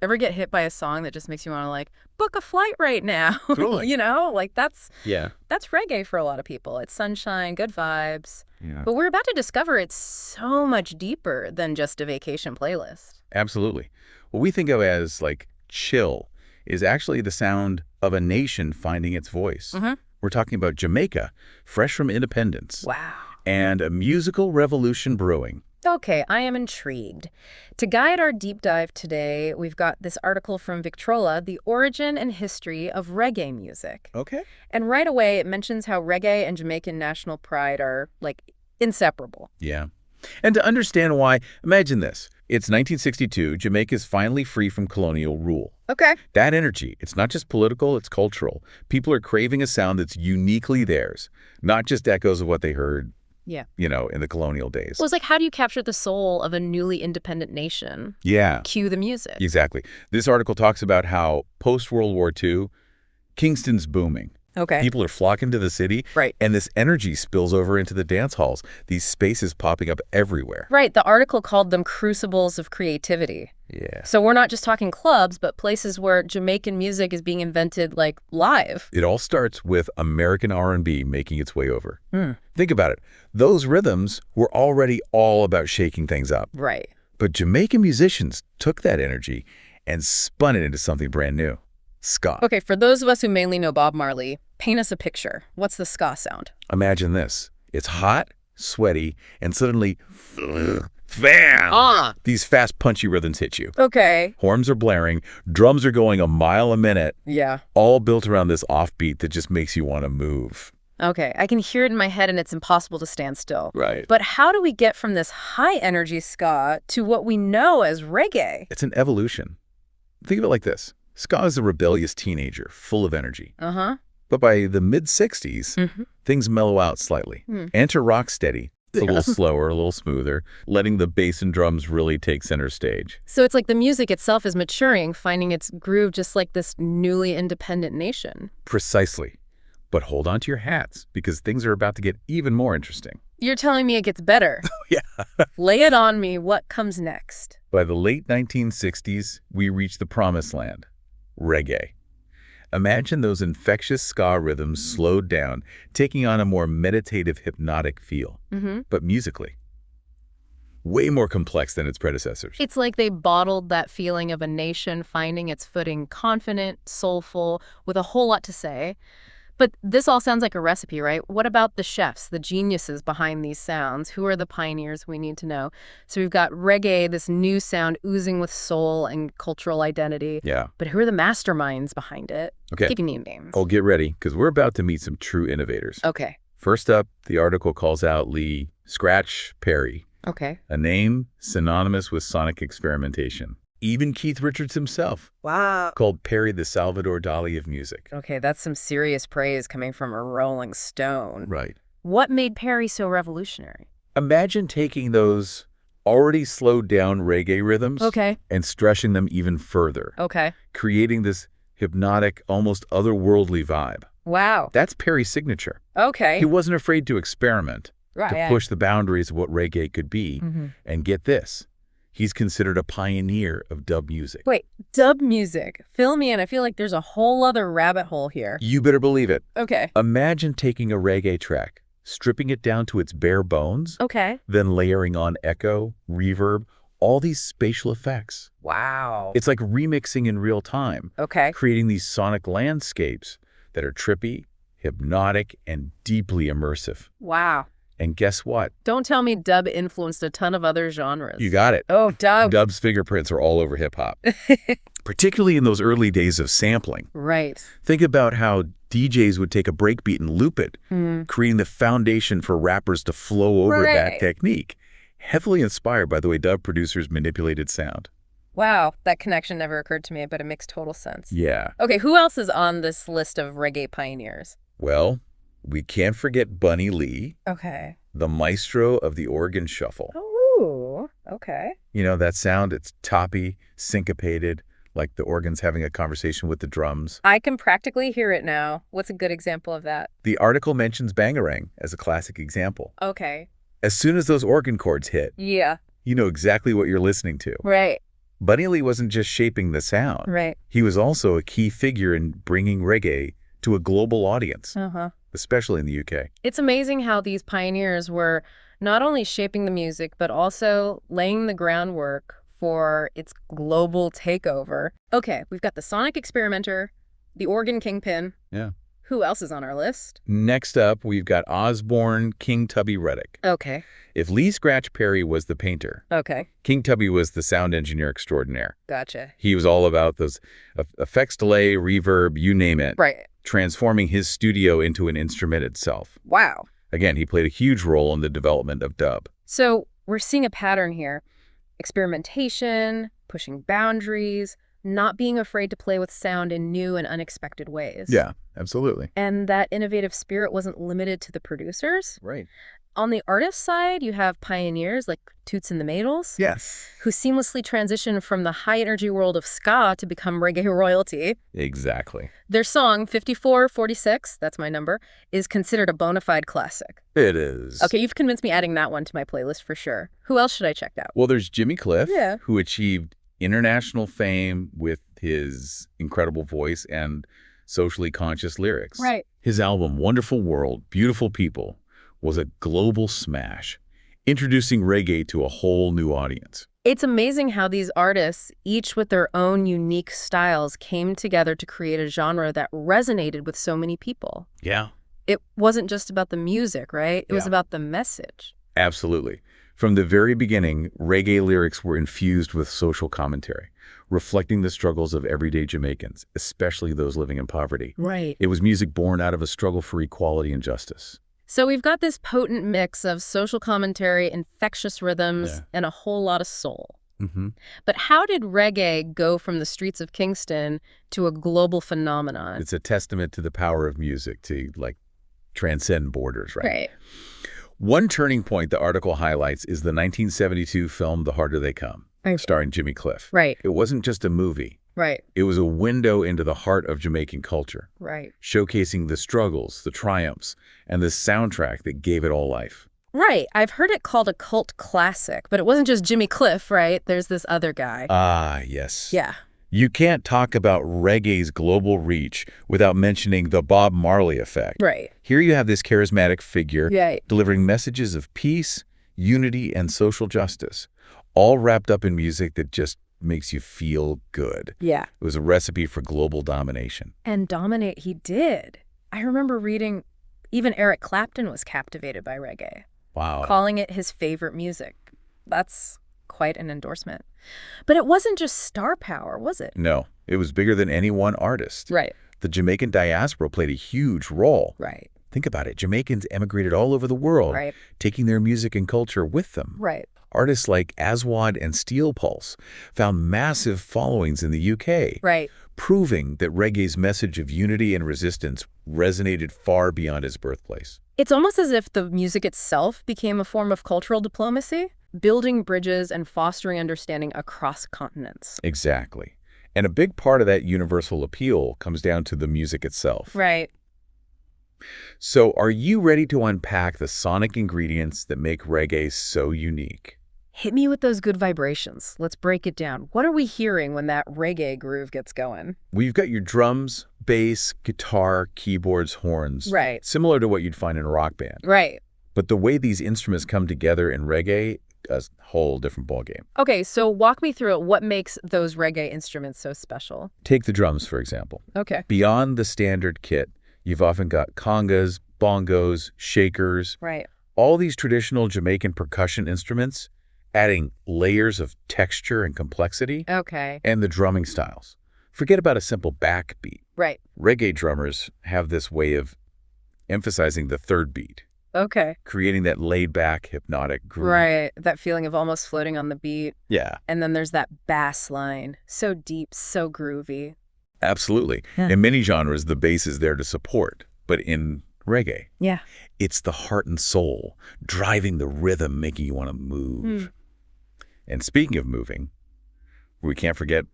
Ever get hit by a song that just makes you want to like book a flight right now? Totally. You know, like Yeah. that's reggae for a lot of people. It's sunshine, good vibes. Yeah. But we're about to discover it's so much deeper than just a vacation playlist. Absolutely. What we think of as like chill is actually the sound of a nation finding its voice. Mm-hmm. We're talking about Jamaica, fresh from independence, Wow. and a musical revolution brewing. Okay, I am intrigued. To guide our deep dive today, we've got this article from Victrola, The Origin and History of Reggae Music. Okay. And right away, it mentions how reggae and Jamaican national pride are, like, inseparable. Yeah. And to understand why, imagine this. It's 1962. Jamaica's finally free from colonial rule. Okay. That energy, it's not just political, it's cultural. People are craving a sound that's uniquely theirs, not just echoes of what they heard, Yeah. in the colonial days. Well, it's like, how do you capture the soul of a newly independent nation? Yeah, Cue the music. exactly. This article talks about how post-World War II, Kingston's booming. Okay. People are flocking to the city, Right. and this energy spills over into the dance halls, these spaces popping up everywhere. Right. The article called them crucibles of creativity. Yeah. So we're not just talking clubs, but places where Jamaican music is being invented, like, live. It all starts with American R&B making its way over. Hmm. Think about it. Those rhythms were already all about shaking things up. Right. But Jamaican musicians took that energy and spun it into something brand new. Ska. Okay, for those of us who mainly know Bob Marley, paint us a picture. What's the ska sound? Imagine this. It's hot, sweaty, and suddenly, bam! These fast, punchy rhythms hit you. Okay. Horns are blaring, drums are going a mile a minute, Yeah. all built around this offbeat that just makes you want to move. Okay, I can hear it in my head and it's impossible to stand still. Right. But how do we get from this high-energy ska to what we know as reggae? It's an evolution. Think of it like this. Ska is a rebellious teenager, full of energy. Uh-huh. But by the mid-'60s, Mhm. things mellow out slightly. Enter rocksteady. It's a little slower, a little smoother, letting the bass and drums really take center stage. So it's like the music itself is maturing, finding its groove just like this newly independent nation. Precisely. But hold on to your hats, because things are about to get even more interesting. You're telling me it gets better. Yeah. Lay it on me. What comes next? By the late 1960s, we reach the promised land, reggae. Imagine those infectious ska rhythms slowed down, taking on a more meditative, hypnotic feel, but musically. Way more complex than its predecessors. It's like they bottled that feeling of a nation finding its footing, confident, soulful, with a whole lot to say. But this all sounds like a recipe, right? What about the chefs, the geniuses behind these sounds? Who are the pioneers we need to know? So we've got reggae, this new sound oozing with soul and cultural identity. Yeah. But who are the masterminds behind it? Okay. Give me names. Oh, get ready, because we're about to meet some true innovators. Okay. First up, the article calls out Lee Scratch Perry, Okay. a name synonymous with sonic experimentation. Even Keith Richards himself Wow. called Perry the Salvador Dali of music. Okay, that's some serious praise coming from a Rolling Stone. Right. What made Perry so revolutionary? Imagine taking those already slowed down reggae rhythms and stretching them even further, Okay. creating this hypnotic, almost otherworldly vibe. Wow. That's Perry's signature. Okay. He wasn't afraid to experiment, Right. to push the boundaries of what reggae could be. And get this, he's considered a pioneer of dub music. Wait, dub music. Fill me in. I feel like there's a whole other rabbit hole here. You better believe it. Okay. Imagine taking a reggae track, stripping it down to its bare bones, Okay. then layering on echo, reverb, all these spatial effects. Wow. It's like remixing in real time, Okay. creating these sonic landscapes that are trippy, hypnotic, and deeply immersive. Wow. And guess what? Don't tell me dub influenced a ton of other genres. You got it. Oh, dub. Dub's fingerprints are all over hip-hop, particularly in those early days of sampling. Right. Think about how DJs would take a breakbeat and loop it, Hmm. creating the foundation for rappers to flow over that Right. technique. Heavily inspired by the way dub producers manipulated sound. Wow. That connection never occurred to me, but it makes total sense. Yeah. Okay, who else is on this list of reggae pioneers? Well, we can't forget Bunny Lee, Okay. the maestro of the organ shuffle. Oh, okay. You know, that sound, it's toppy, syncopated, like the organ's having a conversation with the drums. I can practically hear it now. What's a good example of that? The article mentions Bangarang as a classic example. Okay. As soon as those organ chords hit, Yeah. you know exactly what you're listening to. Right. Buddy Lee wasn't just shaping the sound. Right. He was also a key figure in bringing reggae to a global audience, especially in the UK. It's amazing how these pioneers were not only shaping the music, but also laying the groundwork for its global takeover. Okay, we've got the sonic experimenter, the organ kingpin. Yeah. Who else is on our list? Next up, we've got Osborne King Tubby Reddick. Okay. If Lee Scratch Perry was the painter, Okay. King Tubby was the sound engineer extraordinaire. Gotcha. He was all about those effects, delay, reverb, you name it, Right. transforming his studio into an instrument itself. Wow. Again, he played a huge role in the development of dub. So we're seeing a pattern here. Experimentation, pushing boundaries, not being afraid to play with sound in new and unexpected ways. Yeah, absolutely. And that innovative spirit wasn't limited to the producers. Right. On the artist side, you have pioneers like Toots and the Maytals, Yes. who seamlessly transitioned from the high-energy world of ska to become reggae royalty. Exactly. Their song, 5446, that's my number, is considered a bona fide classic. It is. Okay, you've convinced me adding that one to my playlist for sure. Who else should I check out? Well, there's Jimmy Cliff, Yeah. who achieved international fame with his incredible voice and socially conscious lyrics. Right. His album, Wonderful World, Beautiful People, was a global smash, introducing reggae to a whole new audience. It's amazing how these artists, each with their own unique styles, came together to create a genre that resonated with so many people. Yeah. It wasn't just about the music, right? It was Yeah. about the message. Absolutely. From the very beginning, reggae lyrics were infused with social commentary, reflecting the struggles of everyday Jamaicans, especially those living in poverty. Right. It was music born out of a struggle for equality and justice. So we've got this potent mix of social commentary, infectious rhythms, Yeah. and a whole lot of soul. Mm-hmm. But how did reggae go from the streets of Kingston to a global phenomenon? It's a testament to the power of music to, transcend borders, right? Right. One turning point the article highlights is the 1972 film The Harder They Come, starring Jimmy Cliff. Right. It wasn't just a movie. Right. It was a window into the heart of Jamaican culture, Right. showcasing the struggles, the triumphs, and the soundtrack that gave it all life. Right. I've heard it called a cult classic, but it wasn't just Jimmy Cliff, right? There's this other guy. Ah, yes. Yeah. You can't talk about reggae's global reach without mentioning the Bob Marley effect. Right. Here you have this charismatic figure Right. delivering messages of peace, unity, and social justice, all wrapped up in music that just makes you feel good. Yeah. It was a recipe for global domination. And dominate he did. I remember reading even Eric Clapton was captivated by reggae, Wow. calling it his favorite music. That's quite an endorsement. But it wasn't just star power, was it? No, it was bigger than any one artist. Right. The Jamaican diaspora played a huge role. Right. Think about it. Jamaicans emigrated all over the world, Right. taking their music and culture with them. Right. Artists like Aswad and Steel Pulse found massive followings in the UK, Right. proving that reggae's message of unity and resistance resonated far beyond its birthplace. It's almost as if the music itself became a form of cultural diplomacy, building bridges and fostering understanding across continents. Exactly. And a big part of that universal appeal comes down to the music itself. Right. So are you ready to unpack the sonic ingredients that make reggae so unique? Hit me with those good vibrations. Let's break it down. What are we hearing when that reggae groove gets going? Well, you've got your drums, bass, guitar, keyboards, horns. Right. Similar to what you'd find in a rock band. Right. But the way these instruments come together in reggae, a whole different ballgame. Okay, so walk me through it. What makes those reggae instruments so special? Take the drums, for example. Okay. Beyond the standard kit, you've often got congas, bongos, shakers, Right. all these traditional Jamaican percussion instruments, adding layers of texture and complexity, Okay. and the drumming styles. Forget about a simple backbeat. Right. Reggae drummers have this way of emphasizing the third beat, Okay. creating that laid-back, hypnotic groove. Right. That feeling of almost floating on the beat. Yeah, And then there's that bass line. So deep, so groovy. absolutely. Yeah. In many genres, the bass is there to support, but in reggae, Yeah. it's the heart and soul, driving the rhythm, making you want to move. And speaking of moving, we can't forget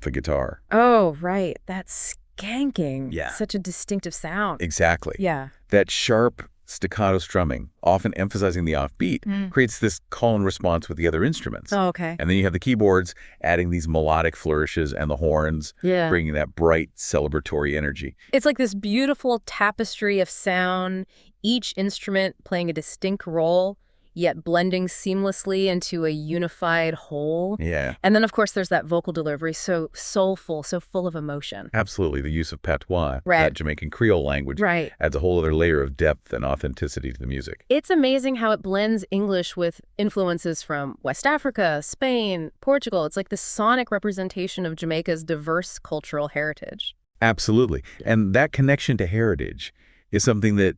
the guitar. Oh, right. That's skanking. Yeah. Such a distinctive sound. Exactly. Yeah. That sharp, staccato strumming, often emphasizing the offbeat, creates this call and response with the other instruments. Oh, okay. And then you have the keyboards adding these melodic flourishes and the horns, Yeah. bringing that bright, celebratory energy. It's like this beautiful tapestry of sound, each instrument playing a distinct role, yet blending seamlessly into a unified whole. Yeah, And then, of course, there's that vocal delivery, so soulful, so full of emotion. absolutely. The use of patois, Right. that Jamaican Creole language, Right. adds a whole other layer of depth and authenticity to the music. It's amazing how it blends English with influences from West Africa, Spain, Portugal. It's like the sonic representation of Jamaica's diverse cultural heritage. Absolutely. And that connection to heritage is something that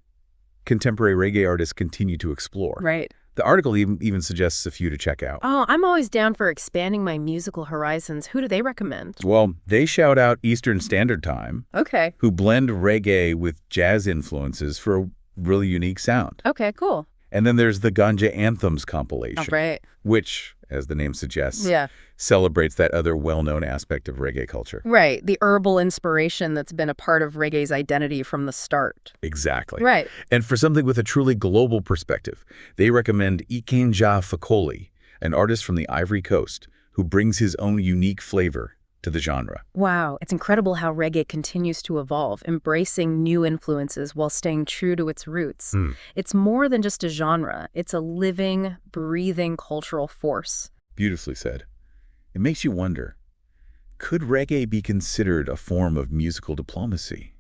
contemporary reggae artists continue to explore. Right. The article even suggests a few to check out. Oh, I'm always down for expanding my musical horizons. Who do they recommend? Well, they shout out Eastern Standard Time, Okay. who blend reggae with jazz influences for a really unique sound. Okay, cool. And then there's the Ganja Anthems compilation, Oh, right. which, as the name suggests, Yeah. celebrates that other well-known aspect of reggae culture. Right. The herbal inspiration that's been a part of reggae's identity from the start. Exactly. Right. And for something with a truly global perspective, they recommend Ikenja Fakoli, an artist from the Ivory Coast who brings his own unique flavor to the genre. Wow. It's incredible how reggae continues to evolve, embracing new influences while staying true to its roots. It's more than just a genre. It's a living, breathing cultural force. Beautifully said. It makes you wonder, could reggae be considered a form of musical diplomacy?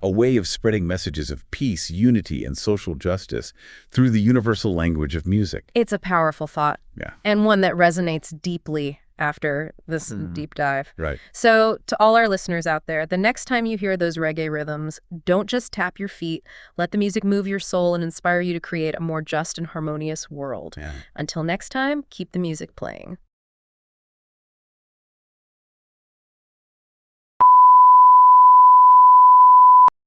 A way of spreading messages of peace, unity, and social justice through the universal language of music? It's a powerful thought. Yeah. And one that resonates deeply after this deep dive. Right. So to all our listeners out there, the next time you hear those reggae rhythms, don't just tap your feet. Let the music move your soul and inspire you to create a more just and harmonious world. Yeah. Until next time, keep the music playing.